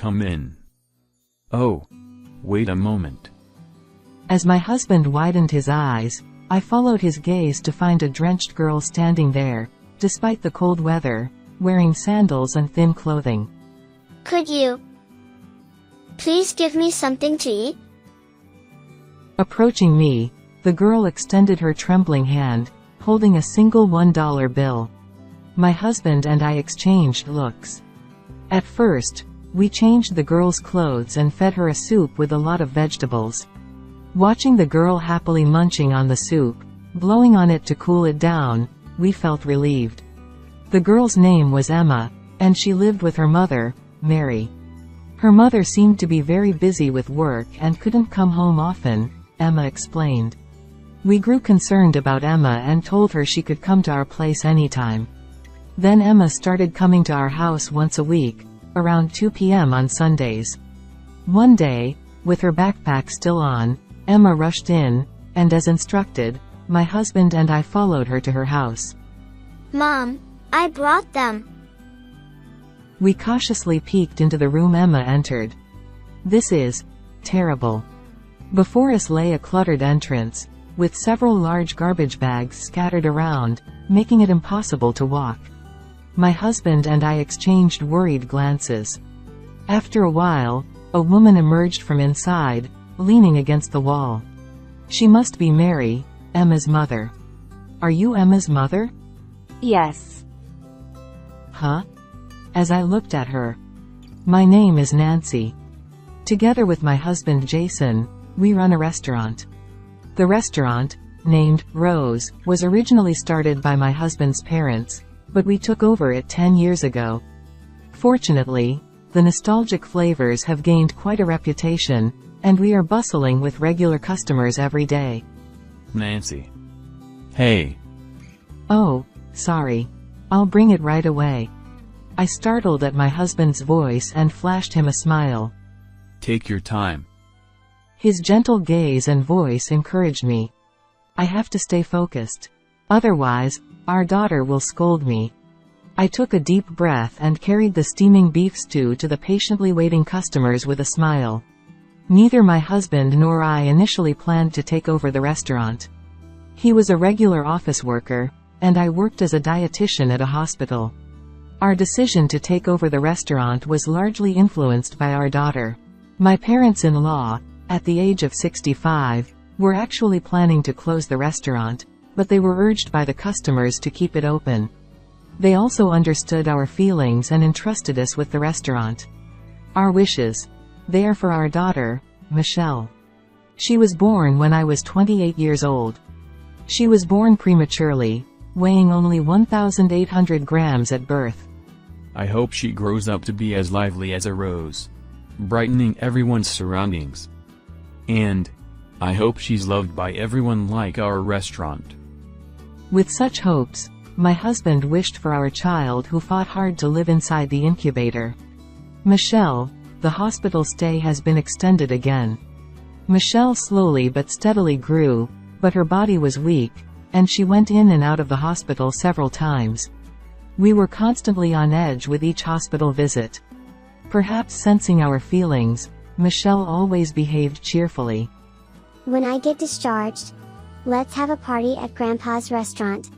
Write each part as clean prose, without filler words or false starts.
come in. Oh. Wait a moment. As my husband widened his eyes, I followed his gaze to find a drenched girl standing there, despite the cold weather, wearing sandals and thin clothing. Could you please give me something to eat? Approaching me, the girl extended her trembling hand, holding a single $1 bill. My husband and I exchanged looks. At first, we changed the girl's clothes and fed her a soup with a lot of vegetables. Watching the girl happily munching on the soup, blowing on it to cool it down, we felt relieved. The girl's name was Emma, and she lived with her mother, Mary. Her mother seemed to be very busy with work and couldn't come home often, Emma explained. We grew concerned about Emma and told her she could come to our place anytime. Then Emma started coming to our house once a week, around 2 p.m. on Sundays. One day, with her backpack still on, Emma rushed in, and as instructed, my husband and I followed her to her house. Mom, I brought them. We cautiously peeked into the room Emma entered. This is terrible. Before us lay a cluttered entrance, with several large garbage bags scattered around, making it impossible to walk. My husband and I exchanged worried glances. After a while, a woman emerged from inside, leaning against the wall. She must be Mary, Emma's mother. Are you Emma's mother? Yes. Huh? As I looked at her. My name is Nancy. Together with my husband Jason, we run a restaurant. The restaurant, named Rose, was originally started by my husband's parents, but we took over it 10 years ago. Fortunately, the nostalgic flavors have gained quite a reputation, and we are bustling with regular customers every day. Nancy. Hey. Oh, sorry. I'll bring it right away. I startled at my husband's voice and flashed him a smile. Take your time. His gentle gaze and voice encouraged me. I have to stay focused. Otherwise, our daughter will scold me. I took a deep breath and carried the steaming beef stew to the patiently waiting customers with a smile. Neither my husband nor I initially planned to take over the restaurant. He was a regular office worker, and I worked as a dietitian at a hospital. Our decision to take over the restaurant was largely influenced by our daughter. My parents-in-law, at the age of 65, were actually planning to close the restaurant, but they were urged by the customers to keep it open. They also understood our feelings and entrusted us with the restaurant. Our wishes. They are for our daughter, Michelle. She was born when I was 28 years old. She was born prematurely, weighing only 1,800 grams at birth. I hope she grows up to be as lively as a rose, brightening everyone's surroundings. And I hope she's loved by everyone like our restaurant. With such hopes, my husband wished for our child who fought hard to live inside the incubator. Michelle, the hospital stay has been extended again. Michelle slowly but steadily grew, but her body was weak, and she went in and out of the hospital several times. We were constantly on edge with each hospital visit. Perhaps sensing our feelings, Michelle always behaved cheerfully. When I get discharged, let's have a party at Grandpa's restaurant.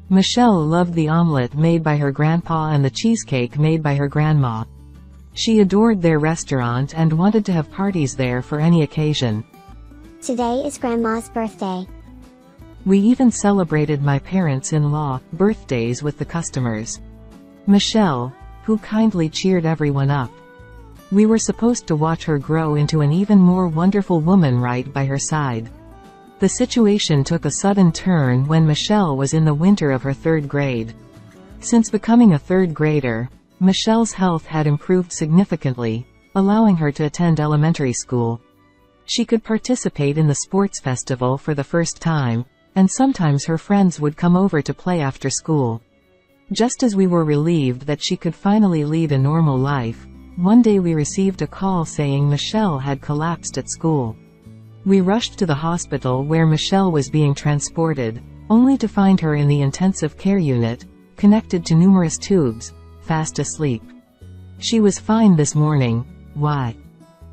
Michelle loved the omelet made by her grandpa and the cheesecake made by her grandma. She adored their restaurant and wanted to have parties there for any occasion. Today is Grandma's birthday. We even celebrated my parents-in-law birthdays with the customers. Michelle, who kindly cheered everyone up. We were supposed to watch her grow into an even more wonderful woman right by her side. The situation took a sudden turn when Michelle was in the winter of her 3rd grade. Since becoming a 3rd grader, Michelle's health had improved significantly, allowing her to attend elementary school. She could participate in the sports festival for the first time, and sometimes her friends would come over to play after school. Just as we were relieved that she could finally lead a normal life, one day we received a call saying Michelle had collapsed at school. We rushed to the hospital where Michelle was being transported, only to find her in the intensive care unit, connected to numerous tubes, fast asleep. She was fine this morning. Why?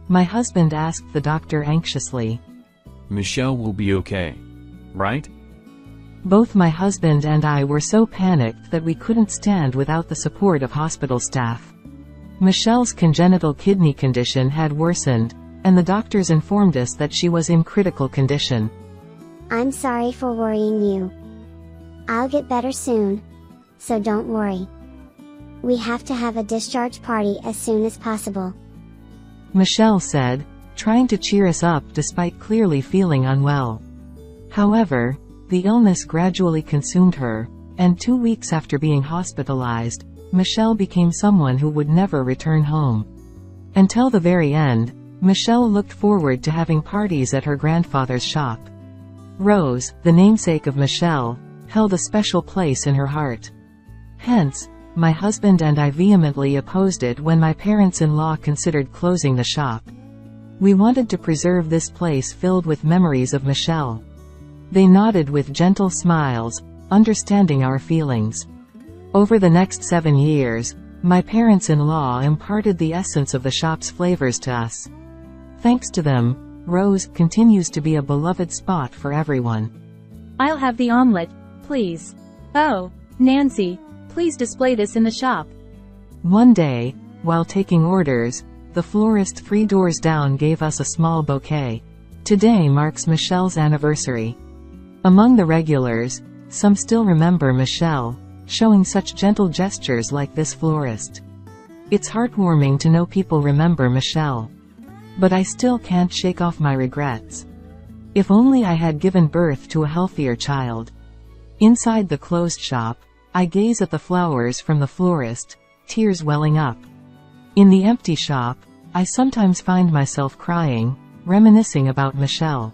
My husband asked the doctor anxiously. Michelle will be okay. Right? Both my husband and I were so panicked that we couldn't stand without the support of hospital staff. Michelle's congenital kidney condition had worsened, and the doctors informed us that she was in critical condition. I'm sorry for worrying you. I'll get better soon. So don't worry. We have to have a discharge party as soon as possible, Michelle said, trying to cheer us up despite clearly feeling unwell. However, the illness gradually consumed her, and 2 weeks after being hospitalized, Michelle became someone who would never return home. Until the very end, Michelle looked forward to having parties at her grandfather's shop. Rose, the namesake of Michelle, held a special place in her heart. Hence, my husband and I vehemently opposed it when my parents-in-law considered closing the shop. We wanted to preserve this place filled with memories of Michelle. They nodded with gentle smiles, understanding our feelings. Over the next 7 years, my parents-in-law imparted the essence of the shop's flavors to us. Thanks to them, Rose continues to be a beloved spot for everyone. I'll have the omelet, please. Oh, Nancy, please display this in the shop. One day, while taking orders, the florist 3 doors down gave us a small bouquet. Today marks Michelle's anniversary. Among the regulars, some still remember Michelle, showing such gentle gestures like this florist. It's heartwarming to know people remember Michelle. But I still can't shake off my regrets. If only I had given birth to a healthier child. Inside the closed shop, I gaze at the flowers from the florist, tears welling up. In the empty shop, I sometimes find myself crying, reminiscing about Michelle.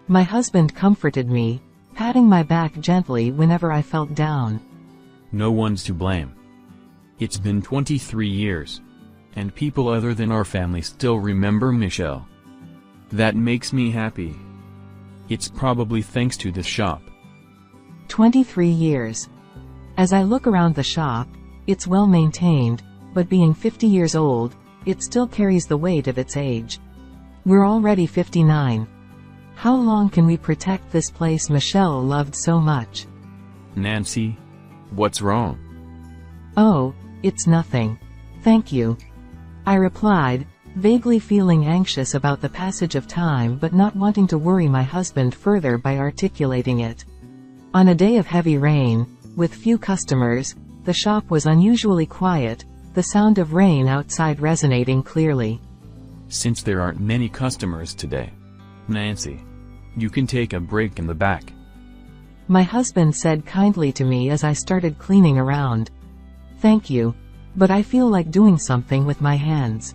My husband comforted me, patting my back gently whenever I felt down. No one's to blame. It's been 23 years. And people other than our family still remember Michelle. That makes me happy. It's probably thanks to this shop. 23 years. As I look around the shop, it's well maintained, but being 50 years old, it still carries the weight of its age. We're already 59. How long can we protect this place Michelle loved so much? Nancy? What's wrong? Oh, it's nothing. Thank you, I replied, vaguely feeling anxious about the passage of time but not wanting to worry my husband further by articulating it. On a day of heavy rain, with few customers, the shop was unusually quiet, the sound of rain outside resonating clearly. Since there aren't many customers today, Nancy, you can take a break in the back. My husband said kindly to me as I started cleaning around. Thank you, but I feel like doing something with my hands.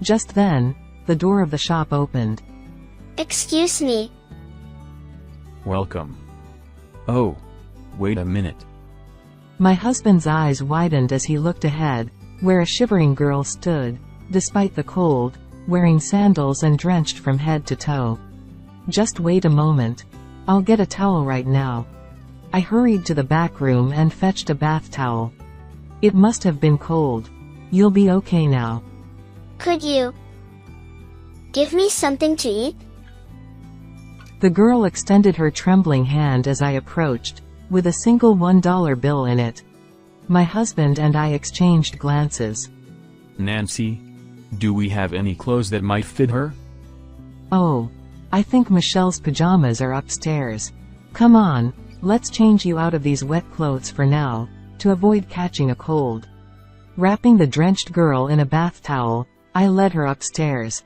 Just then, the door of the shop opened. Excuse me. Welcome. Oh, wait a minute. My husband's eyes widened as he looked ahead, where a shivering girl stood, despite the cold, wearing sandals and drenched from head to toe. Just wait a moment. I'll get a towel right now. I hurried to the back room and fetched a bath towel. It must have been cold. You'll be okay now. Could you give me something to eat? The girl extended her trembling hand as I approached, with a single $1 bill in it. My husband and I exchanged glances. Nancy, do we have any clothes that might fit her? Oh, I think Michelle's pajamas are upstairs. Come on, let's change you out of these wet clothes for now, to avoid catching a cold. Wrapping the drenched girl in a bath towel, I led her upstairs.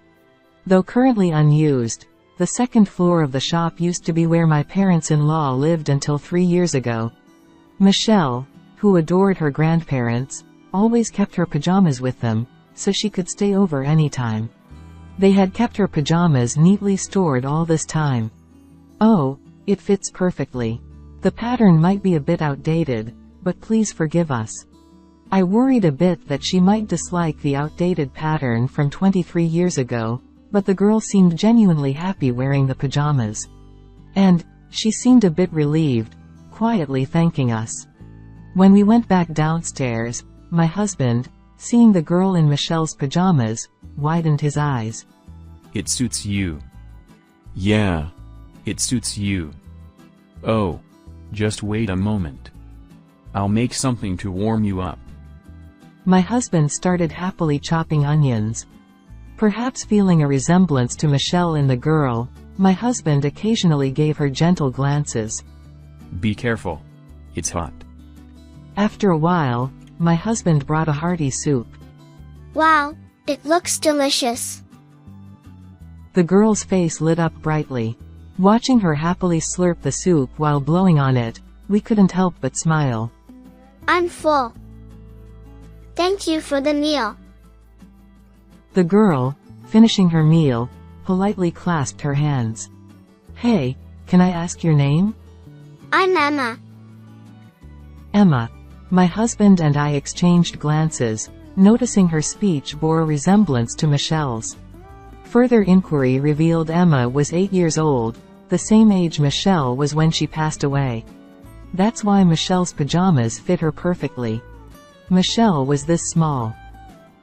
Though currently unused, the second floor of the shop used to be where my parents-in-law lived until 3 years ago. Michelle, who adored her grandparents, always kept her pajamas with them, so she could stay over anytime. They had kept her pajamas neatly stored all this time. Oh, it fits perfectly. The pattern might be a bit outdated, but please forgive us. I worried a bit that she might dislike the outdated pattern from 23 years ago, but the girl seemed genuinely happy wearing the pajamas. And she seemed a bit relieved, quietly thanking us. When we went back downstairs, my husband, seeing the girl in Michelle's pajamas, widened his eyes. It suits you. Yeah. It suits you. Oh. Just wait a moment. I'll make something to warm you up. My husband started happily chopping onions. Perhaps feeling a resemblance to Michelle in the girl, my husband occasionally gave her gentle glances. Be careful. It's hot. After a while, my husband brought a hearty soup. Wow, it looks delicious. The girl's face lit up brightly. Watching her happily slurp the soup while blowing on it, we couldn't help but smile. I'm full. Thank you for the meal. The girl, finishing her meal, politely clasped her hands. Hey, can I ask your name? I'm Emma. Emma. My husband and I exchanged glances, noticing her speech bore a resemblance to Michelle's. Further inquiry revealed Emma was 8 years old, the same age Michelle was when she passed away. That's why Michelle's pajamas fit her perfectly. Michelle was this small.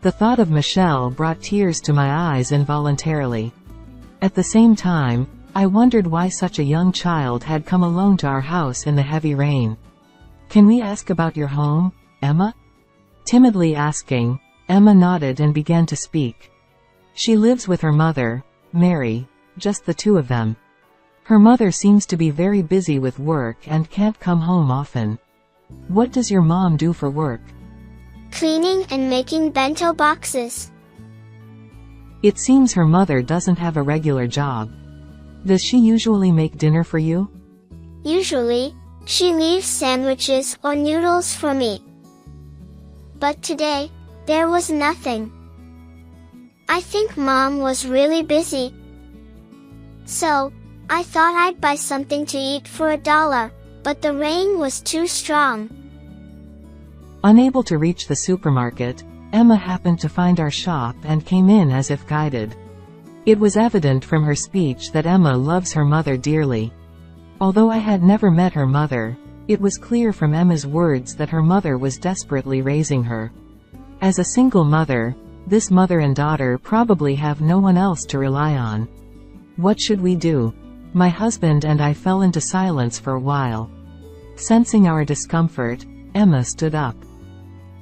The thought of Michelle brought tears to my eyes involuntarily. At the same time, I wondered why such a young child had come alone to our house in the heavy rain. Can we ask about your home, Emma? Timidly asking, Emma nodded and began to speak. She lives with her mother, Mary, just the two of them. Her mother seems to be very busy with work and can't come home often. What does your mom do for work? Cleaning and making bento boxes. It seems her mother doesn't have a regular job. Does she usually make dinner for you? Usually, she leaves sandwiches or noodles for me. But today, there was nothing. I think Mom was really busy. So, I thought I'd buy something to eat for $1, but the rain was too strong. Unable to reach the supermarket, Emma happened to find our shop and came in as if guided. It was evident from her speech that Emma loves her mother dearly. Although I had never met her mother, it was clear from Emma's words that her mother was desperately raising her. As a single mother, this mother and daughter probably have no one else to rely on. What should we do? My husband and I fell into silence for a while. Sensing our discomfort, Emma stood up.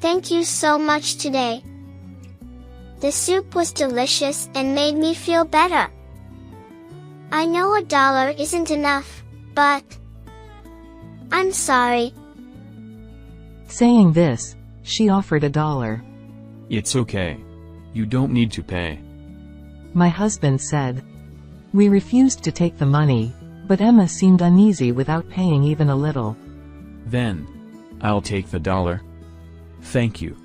Thank you so much today. The soup was delicious and made me feel better. I know $1 isn't enough, but I'm sorry. Saying this, she offered $1. It's okay. You don't need to pay. My husband said. We refused to take the money, but Emma seemed uneasy without paying even a little. Then, I'll take the $1. Thank you.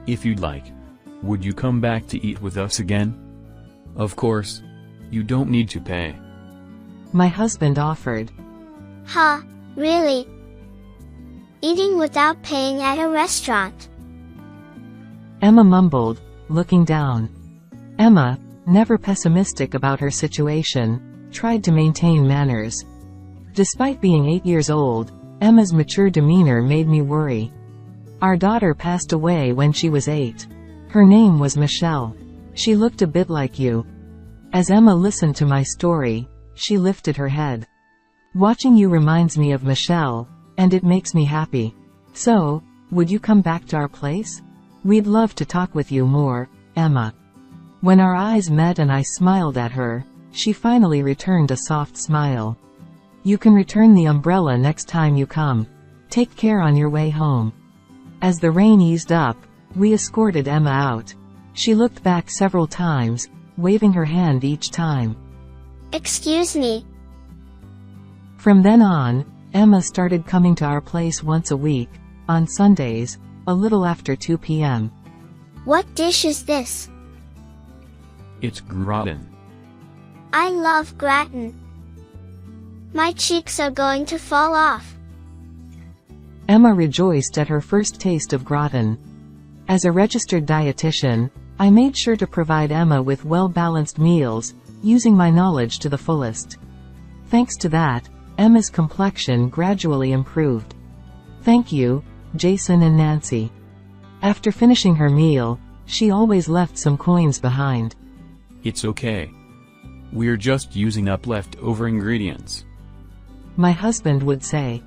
If you'd like, would you come back to eat with us again? Of course. You don't need to pay. My husband offered. Huh, really? Eating without paying at a restaurant? Emma mumbled, looking down. Emma, never pessimistic about her situation, tried to maintain manners. Despite being 8 years old, Emma's mature demeanor made me worry. Our daughter passed away when she was 8. Her name was Michelle. She looked a bit like you. As Emma listened to my story, she lifted her head. Watching you reminds me of Michelle, and it makes me happy. So, would you come back to our place? We'd love to talk with you more, Emma. When our eyes met and I smiled at her, she finally returned a soft smile. You can return the umbrella next time you come. Take care on your way home. As the rain eased up, we escorted Emma out. She looked back several times, waving her hand each time. Excuse me. From then on, Emma started coming to our place once a week, on Sundays, a little after 2 p.m. What dish is this? It's gratin. I love gratin. My cheeks are going to fall off. Emma rejoiced at her first taste of gratin. As a registered dietitian, I made sure to provide Emma with well-balanced meals, using my knowledge to the fullest. Thanks to that, Emma's complexion gradually improved. Thank you, Jason and Nancy. After finishing her meal, she always left some coins behind. It's okay. We're just using up leftover ingredients. My husband would say.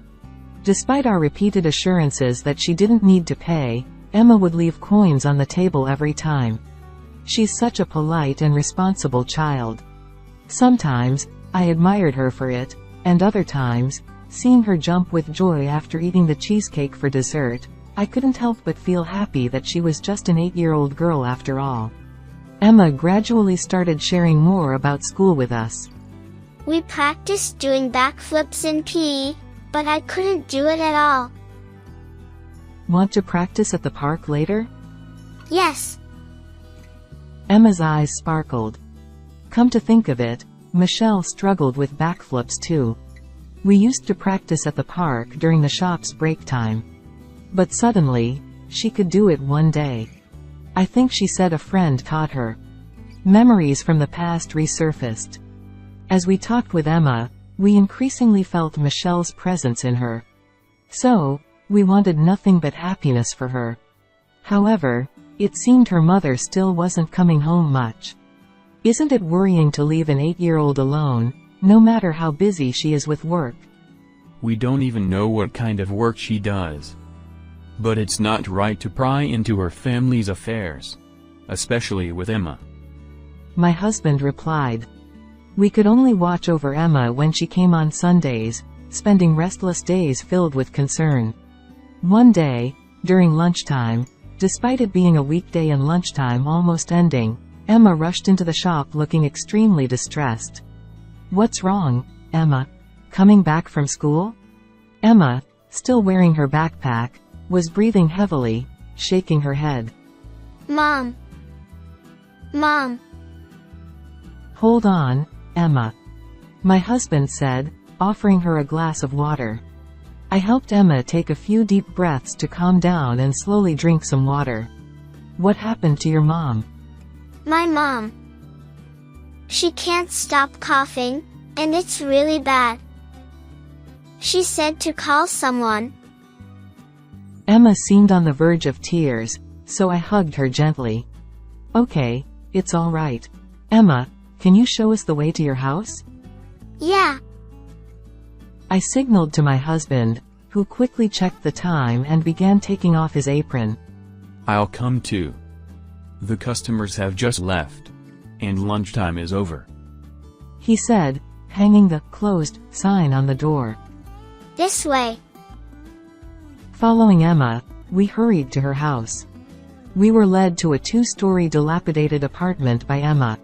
Despite our repeated assurances that she didn't need to pay, Emma would leave coins on the table every time. She's such a polite and responsible child. Sometimes, I admired her for it, and other times, seeing her jump with joy after eating the cheesecake for dessert, I couldn't help but feel happy that she was just an 8-year-old girl after all. Emma gradually started sharing more about school with us. We practiced doing backflips in PE, but I couldn't do it at all. Want to practice at the park later? Yes. Emma's eyes sparkled. Come to think of it, Michelle struggled with backflips too. We used to practice at the park during the shop's break time. But suddenly, she could do it one day. I think she said a friend taught her. Memories from the past resurfaced. As we talked with Emma, we increasingly felt Michelle's presence in her. So, we wanted nothing but happiness for her. However, it seemed her mother still wasn't coming home much. Isn't it worrying to leave an 8-year-old alone, no matter how busy she is with work? We don't even know what kind of work she does. But it's not right to pry into her family's affairs. Especially with Emma. My husband replied. We could only watch over Emma when she came on Sundays, spending restless days filled with concern. One day, during lunchtime, despite it being a weekday and lunchtime almost ending, Emma rushed into the shop looking extremely distressed. What's wrong, Emma? Coming back from school? Emma, still wearing her backpack, was breathing heavily, shaking her head. Mom. Mom. Hold on, Emma. My husband said, offering her a glass of water. I helped Emma take a few deep breaths to calm down and slowly drink some water. What happened to your mom? My mom. She can't stop coughing, and it's really bad. She said to call someone. Emma seemed on the verge of tears, so I hugged her gently. Okay, it's all right. Emma, can you show us the way to your house? Yeah. I signaled to my husband, who quickly checked the time and began taking off his apron. I'll come too. The customers have just left. And lunchtime is over. He said, hanging the closed sign on the door. This way. Following Emma, we hurried to her house. We were led to a 2-story dilapidated apartment by Emma.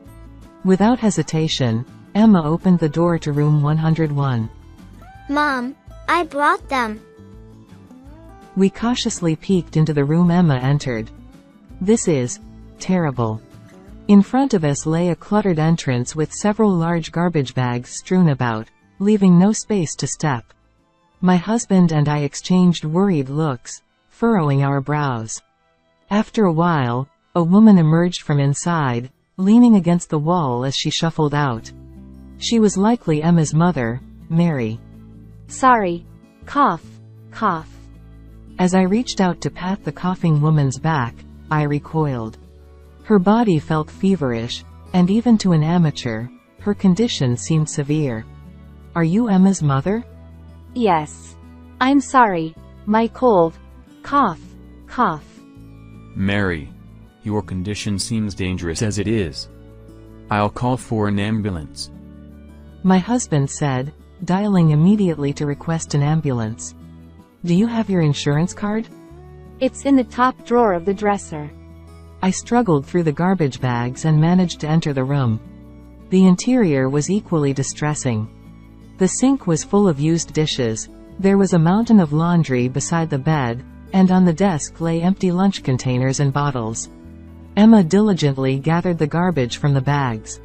Without hesitation, Emma opened the door to room 101. Mom, I brought them. We cautiously peeked into the room Emma entered. This is terrible. In front of us lay a cluttered entrance with several large garbage bags strewn about, leaving no space to step. My husband and I exchanged worried looks, furrowing our brows. After a while, a woman emerged from inside, leaning against the wall as she shuffled out. She was likely Emma's mother, Mary. Sorry. Cough. Cough. As I reached out to pat the coughing woman's back, I recoiled. Her body felt feverish, and even to an amateur, her condition seemed severe. Are you Emma's mother? Yes. I'm sorry. My cold. Cough. Cough. Mary, your condition seems dangerous as it is. I'll call for an ambulance. My husband said, dialing immediately to request an ambulance. Do you have your insurance card? It's in the top drawer of the dresser. I struggled through the garbage bags and managed to enter the room. The interior was equally distressing. The sink was full of used dishes, there was a mountain of laundry beside the bed, and on the desk lay empty lunch containers and bottles. Emma diligently gathered the garbage from the bags.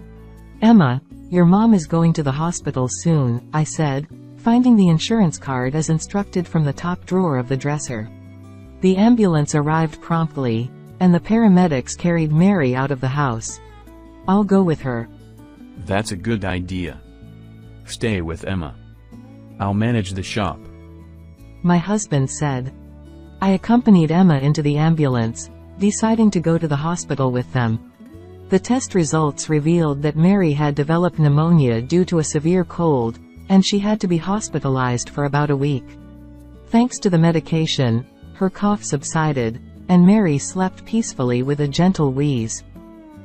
Emma, your mom is going to the hospital soon, I said, finding the insurance card as instructed from the top drawer of the dresser. The ambulance arrived promptly, and the paramedics carried Mary out of the house. I'll go with her. That's a good idea. Stay with Emma. I'll manage the shop. My husband said. I accompanied Emma into the ambulance, deciding to go to the hospital with them. The test results revealed that Mary had developed pneumonia due to a severe cold, and she had to be hospitalized for about a week. Thanks to the medication, her cough subsided, and Mary slept peacefully with a gentle wheeze.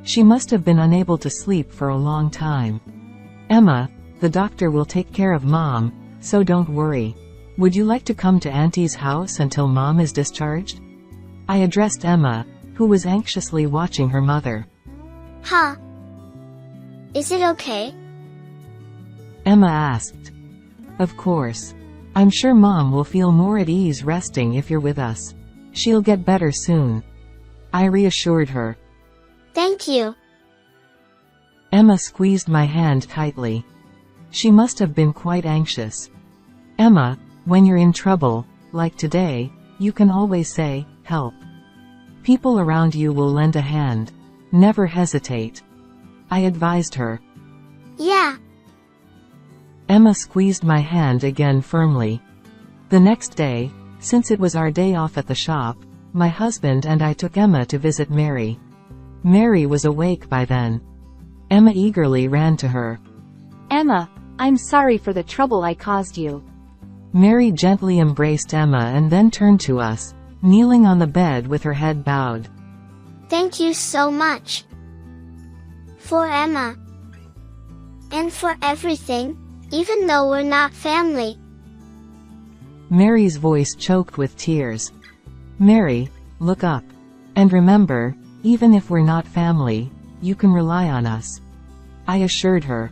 She must have been unable to sleep for a long time. Emma, the doctor will take care of Mom, so don't worry. Would you like to come to Auntie's house until Mom is discharged? I addressed Emma, who was anxiously watching her mother. Huh? Is it okay? Emma asked. Of course. I'm sure Mom will feel more at ease resting if you're with us. She'll get better soon. I reassured her. Thank you. Emma squeezed my hand tightly. She must have been quite anxious. Emma, when you're in trouble, like today, you can always say, help. People around you will lend a hand. Never hesitate. I advised her. Yeah. Emma squeezed my hand again firmly. The next day, since it was our day off at the shop, my husband and I took Emma to visit Mary. Mary was awake by then. Emma eagerly ran to her. Emma, I'm sorry for the trouble I caused you. Mary gently embraced Emma and then turned to us, kneeling on the bed with her head bowed. Thank you so much. For Emma. And for everything, even though we're not family. Mary's voice choked with tears. Mary, look up. And remember, even if we're not family, you can rely on us. I assured her.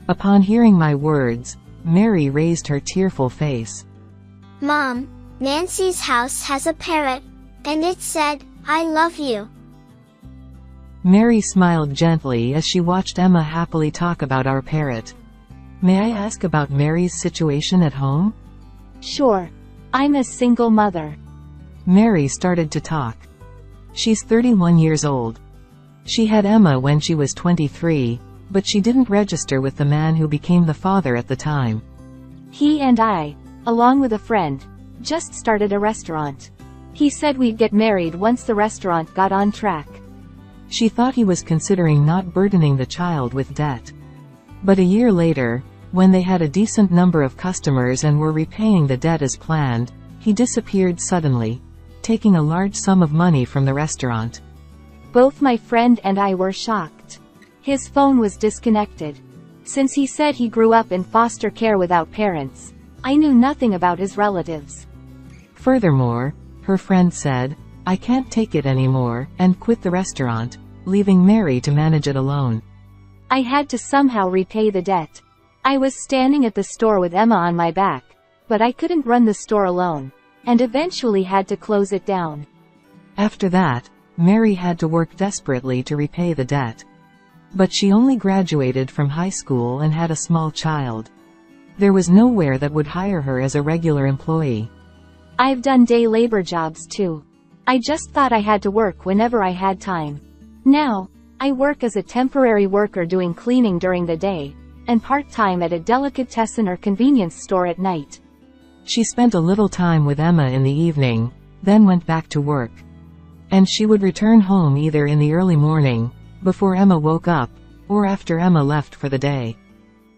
Upon hearing my words, Mary raised her tearful face. Mom, Nancy's house has a parrot, and it said, I love you. Mary smiled gently as she watched Emma happily talk about our parrot. May I ask about Mary's situation at home? Sure. I'm a single mother. Mary started to talk. She's 31 years old. She had Emma when she was 23, but she didn't register with the man who became the father at the time. He and I, along with a friend, just started a restaurant. He said we'd get married once the restaurant got on track. She thought he was considering not burdening the child with debt. But a year later, when they had a decent number of customers and were repaying the debt as planned, he disappeared suddenly, taking a large sum of money from the restaurant. Both my friend and I were shocked. His phone was disconnected. Since he said he grew up in foster care without parents, I knew nothing about his relatives. Furthermore, her friend said, I can't take it anymore, and quit the restaurant, leaving Mary to manage it alone. I had to somehow repay the debt. I was standing at the store with Emma on my back, but I couldn't run the store alone, and eventually had to close it down. After that, Mary had to work desperately to repay the debt. But she only graduated from high school and had a small child. There was nowhere that would hire her as a regular employee. I've done day labor jobs too. I just thought I had to work whenever I had time. Now, I work as a temporary worker doing cleaning during the day, and part-time at a delicatessen or convenience store at night. She spent a little time with Emma in the evening, then went back to work. And she would return home either in the early morning, before Emma woke up, or after Emma left for the day.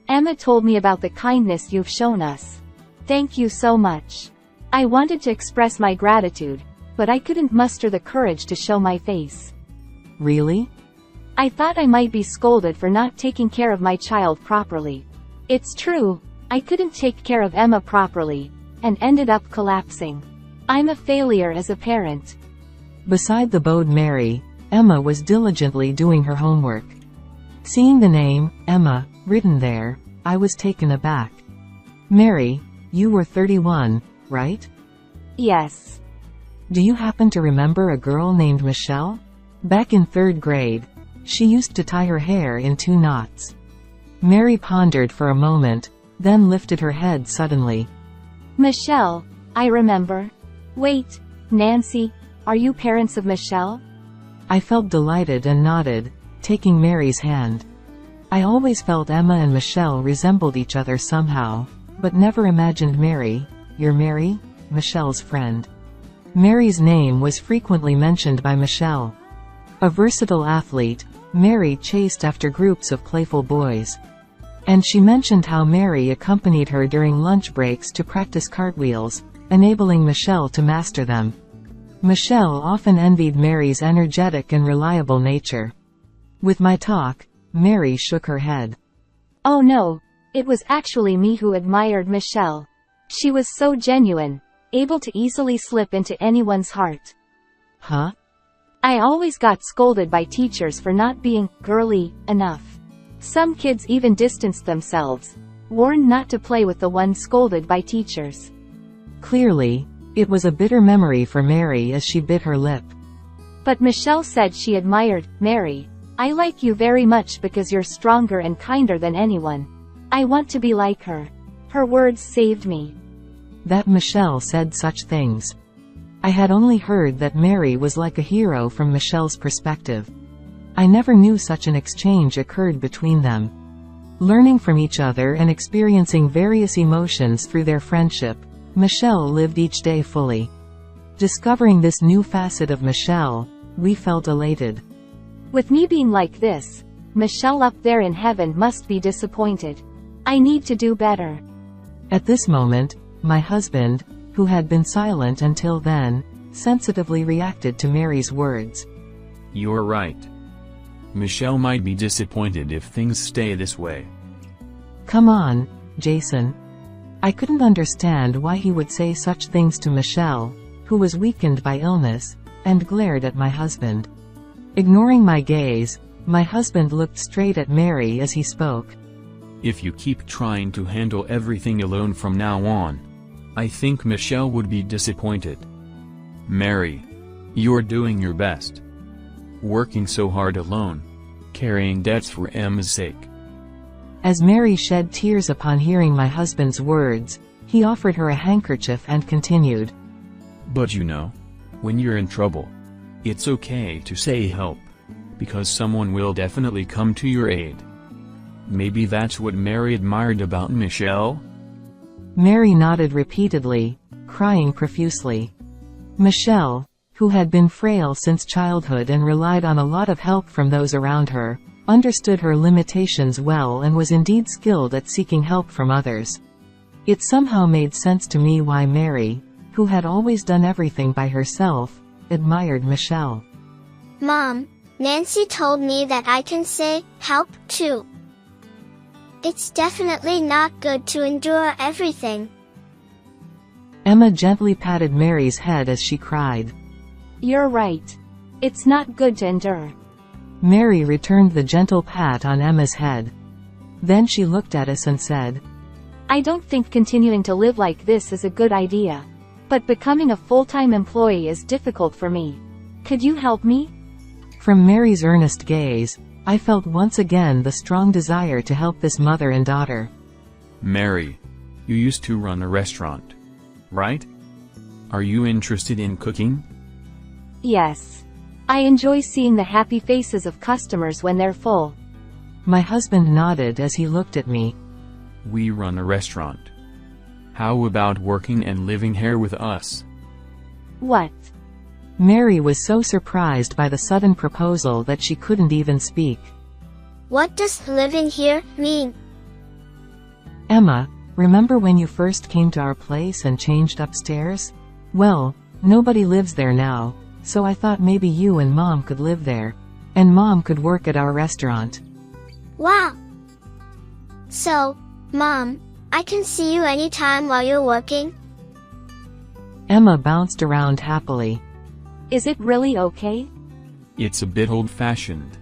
Emma told me about the kindness you've shown us. Thank you so much. I wanted to express my gratitude, but I couldn't muster the courage to show my face. Really? I thought I might be scolded for not taking care of my child properly. It's true, I couldn't take care of Emma properly, and ended up collapsing. I'm a failure as a parent. Beside the bowed Mary, Emma was diligently doing her homework. Seeing the name, Emma, written there, I was taken aback. Mary, you were 31, right? Yes. Do you happen to remember a girl named Michelle? Back in 3rd grade, she used to tie her hair in 2 knots. Mary pondered for a moment, then lifted her head suddenly. Michelle, I remember. Wait, Nancy, are you parents of Michelle? I felt delighted and nodded, taking Mary's hand. I always felt Emma and Michelle resembled each other somehow, but never imagined Mary, your Mary, Michelle's friend. Mary's name was frequently mentioned by Michelle. A versatile athlete, Mary chased after groups of playful boys. And she mentioned how Mary accompanied her during lunch breaks to practice cartwheels, enabling Michelle to master them. Michelle often envied Mary's energetic and reliable nature. With my talk, Mary shook her head. Oh no, it was actually me who admired Michelle. She was so genuine, able to easily slip into anyone's heart. Huh? I always got scolded by teachers for not being girly enough. Some kids even distanced themselves, warned not to play with the one scolded by teachers. Clearly, it was a bitter memory for Mary as she bit her lip. But Michelle said she admired, Mary, I like you very much because you're stronger and kinder than anyone. I want to be like her. Her words saved me. That Michelle said such things. I had only heard that Mary was like a hero from Michelle's perspective. I never knew such an exchange occurred between them. Learning from each other and experiencing various emotions through their friendship, Michelle lived each day fully. Discovering this new facet of Michelle, we felt elated. With me being like this, Michelle up there in heaven must be disappointed. I need to do better. At this moment, my husband, who had been silent until then, sensitively reacted to Mary's words. You're right. Michelle might be disappointed if things stay this way. Come on, Jason. I couldn't understand why he would say such things to Michelle, who was weakened by illness, and glared at my husband. Ignoring my gaze, my husband looked straight at Mary as he spoke. If you keep trying to handle everything alone from now on, I think Michelle would be disappointed. Mary, you're doing your best. Working so hard alone, carrying debts for Emma's sake. As Mary shed tears upon hearing my husband's words, he offered her a handkerchief and continued. But you know, when you're in trouble, it's okay to say help, because someone will definitely come to your aid. Maybe that's what Mary admired about Michelle? Mary nodded repeatedly, crying profusely. Michelle, who had been frail since childhood and relied on a lot of help from those around her, understood her limitations well and was indeed skilled at seeking help from others. It somehow made sense to me why Mary, who had always done everything by herself, admired Michelle. Mom, Nancy told me that I can say, help, too. It's definitely not good to endure everything. Emma gently patted Mary's head as she cried. You're right. It's not good to endure. Mary returned the gentle pat on Emma's head. Then she looked at us and said, I don't think continuing to live like this is a good idea. But becoming a full-time employee is difficult for me. Could you help me? From Mary's earnest gaze, I felt once again the strong desire to help this mother and daughter. Mary, you used to run a restaurant, right? Are you interested in cooking? Yes. I enjoy seeing the happy faces of customers when they're full. My husband nodded as he looked at me. We run a restaurant. How about working and living here with us? What? Mary was so surprised by the sudden proposal that she couldn't even speak. What does living here mean? Emma, remember when you first came to our place and changed upstairs? Well, nobody lives there now, so I thought maybe you and Mom could live there. And Mom could work at our restaurant. Wow! So, Mom, I can see you anytime while you're working? Emma bounced around happily. Is it really okay? It's a bit old-fashioned,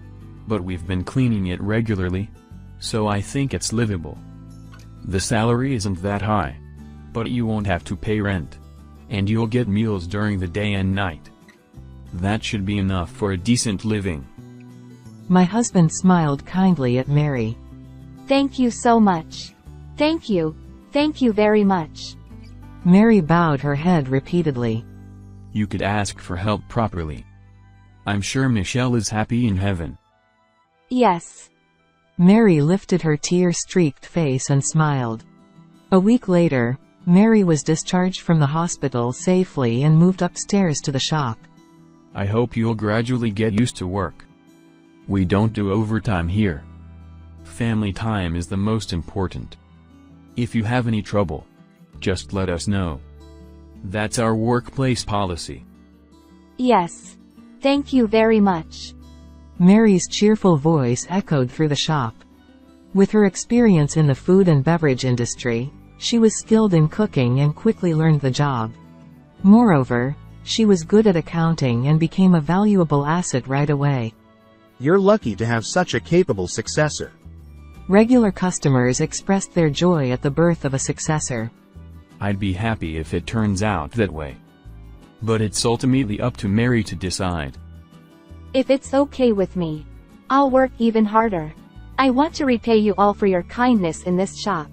but we've been cleaning it regularly, so I think it's livable. The salary isn't that high, but you won't have to pay rent, and you'll get meals during the day and night. That should be enough for a decent living. My husband smiled kindly at Mary. Thank you so much. Thank you very much. Mary bowed her head repeatedly. You could ask for help properly. I'm sure Michelle is happy in heaven. Yes. Mary lifted her tear-streaked face and smiled. A week later, Mary was discharged from the hospital safely and moved upstairs to the shop. I hope you'll gradually get used to work. We don't do overtime here. Family time is the most important. If you have any trouble, just let us know. That's our workplace policy. Yes. Thank you very much. Mary's cheerful voice echoed through the shop. With her experience in the food and beverage industry, she was skilled in cooking and quickly learned the job. Moreover, she was good at accounting and became a valuable asset right away. You're lucky to have such a capable successor. Regular customers expressed their joy at the birth of a successor. I'd be happy if it turns out that way. But it's ultimately up to Mary to decide. If it's okay with me, I'll work even harder. I want to repay you all for your kindness in this shop.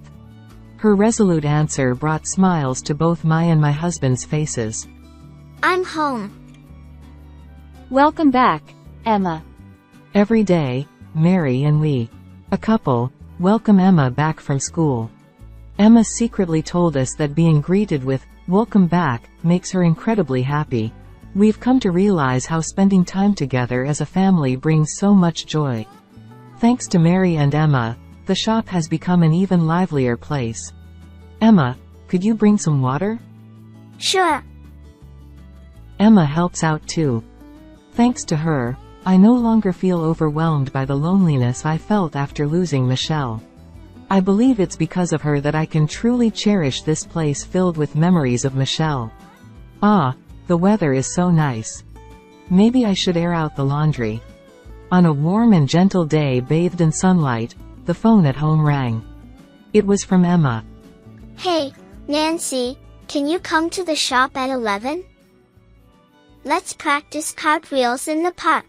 Her resolute answer brought smiles to both my and my husband's faces. I'm home. Welcome back, Emma. Every day, Mary and we, a couple, welcome Emma back from school. Emma secretly told us that being greeted with, "Welcome back," makes her incredibly happy. We've come to realize how spending time together as a family brings so much joy. Thanks to Mary and Emma, the shop has become an even livelier place. Emma, could you bring some water? Sure. Emma helps out too. Thanks to her, I no longer feel overwhelmed by the loneliness I felt after losing Michelle. I believe it's because of her that I can truly cherish this place filled with memories of Michelle. Ah, the weather is so nice. Maybe I should air out the laundry. On a warm and gentle day bathed in sunlight, the phone at home rang. It was from Emma. Hey, Nancy, can you come to the shop at 11? Let's practice cartwheels in the park.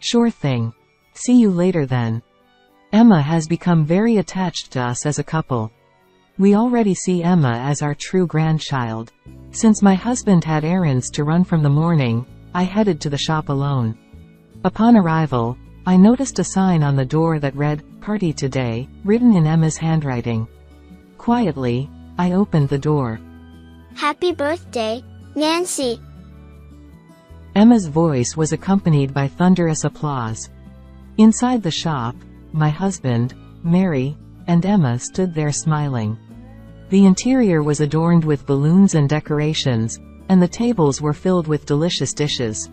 Sure thing. See you later then. Emma has become very attached to us as a couple. We already see Emma as our true grandchild. Since my husband had errands to run from the morning, I headed to the shop alone. Upon arrival, I noticed a sign on the door that read, "Party Today," written in Emma's handwriting. Quietly, I opened the door. Happy birthday, Nancy. Emma's voice was accompanied by thunderous applause. Inside the shop, my husband, Mary, and Emma stood there smiling. The interior was adorned with balloons and decorations, and the tables were filled with delicious dishes.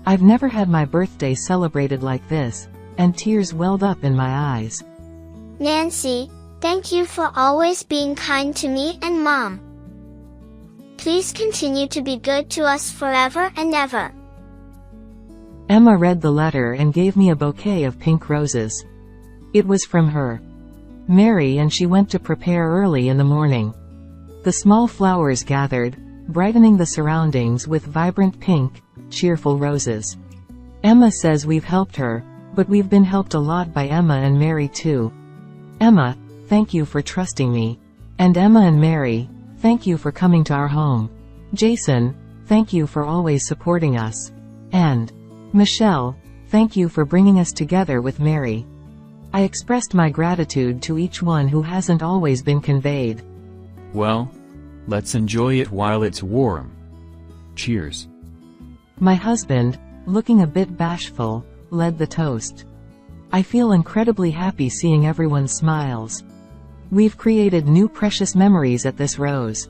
I've never had my birthday celebrated like this, and tears welled up in my eyes. Nancy, thank you for always being kind to me and Mom. Please continue to be good to us forever and ever. Emma read the letter and gave me a bouquet of pink roses. It was from her. Mary and she went to prepare early in the morning. The small flowers gathered, brightening the surroundings with vibrant pink, cheerful roses. Emma says we've helped her, but we've been helped a lot by Emma and Mary too. Emma, thank you for trusting me. And Emma and Mary, thank you for coming to our home. Jason, thank you for always supporting us. And Michelle, thank you for bringing us together with Mary. I expressed my gratitude to each one who hasn't always been conveyed. Well, let's enjoy it while it's warm. Cheers. My husband, looking a bit bashful, led the toast. I feel incredibly happy seeing everyone's smiles. We've created new precious memories at this rose.